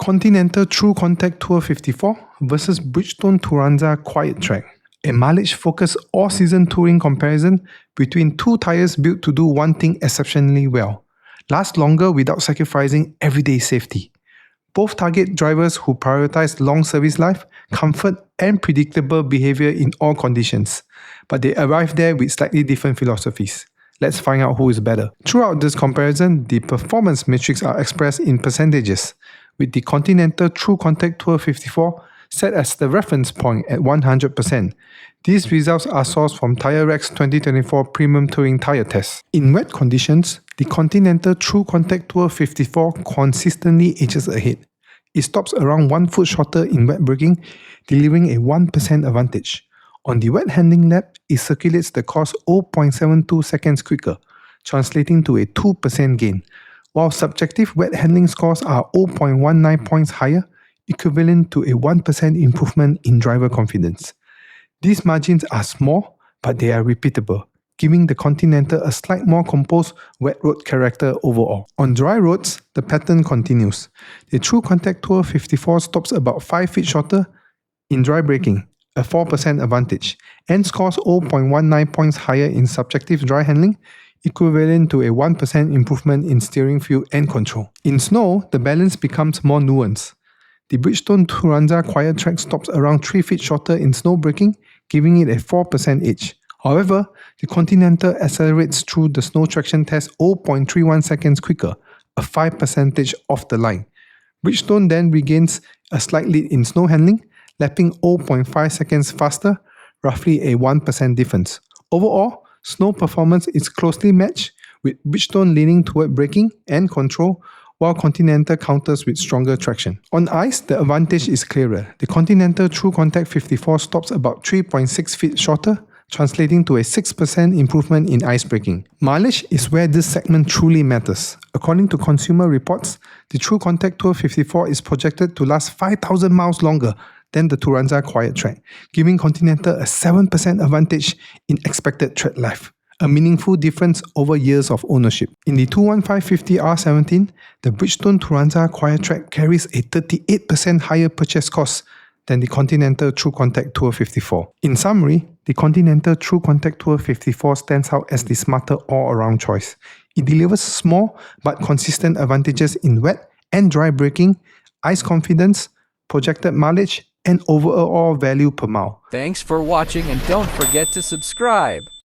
Continental TrueContact Tour 54 versus Bridgestone Turanza QuietTrack. A mileage-focused all-season touring comparison between two tyres built to do one thing exceptionally well: last longer without sacrificing everyday safety. Both target drivers who prioritize long service life, comfort, and predictable behavior in all conditions. But they arrive there with slightly different philosophies. Let's find out who is better. Throughout this comparison, the performance metrics are expressed in percentages, with the Continental TrueContact Tour 54 set as the reference point at 100%. These results are sourced from Tyre Rack's 2024 Premium Touring Tyre Test. In wet conditions, the Continental TrueContact Tour 54 consistently edges ahead. It stops around 1 foot shorter in wet braking, delivering a 1% advantage. On the wet handling lap, it circulates the course 0.72 seconds quicker, translating to a 2% gain, while subjective wet handling scores are 0.19 points higher, equivalent to a 1% improvement in driver confidence. These margins are small, but they are repeatable, giving the Continental a slight more composed wet road character overall. On dry roads, the pattern continues. The TrueContact Tour 54 stops about 5 feet shorter in dry braking, a 4% advantage, and scores 0.19 points higher in subjective dry handling, equivalent to a 1% improvement in steering feel and control. In snow, the balance becomes more nuanced. The Bridgestone Turanza QuietTrack stops around 3 feet shorter in snow braking, giving it a 4% edge. However, the Continental accelerates through the snow traction test 0.31 seconds quicker, a 5% off the line. Bridgestone then regains a slight lead in snow handling, lapping 0.5 seconds faster, roughly a 1% difference. Overall, snow performance is closely matched, with Bridgestone leaning toward braking and control, while Continental counters with stronger traction. On ice, the advantage is clearer. The Continental TrueContact 54 stops about 3.6 feet shorter, translating to a 6% improvement in ice braking. Mileage is where this segment truly matters. According to Consumer Reports, the TrueContact Tour 54 is projected to last 5,000 miles longer than the Turanza QuietTrack, giving Continental a 7% advantage in expected tread life, a meaningful difference over years of ownership. In the 21550R17, the Bridgestone Turanza QuietTrack carries a 38% higher purchase cost than the Continental TrueContact Tour 54. In summary, the Continental TrueContact Tour 54 stands out as the smarter all-around choice. It delivers small but consistent advantages in wet and dry braking, ice confidence, projected mileage, and overall value per mile. Thanks for watching, and don't forget to subscribe.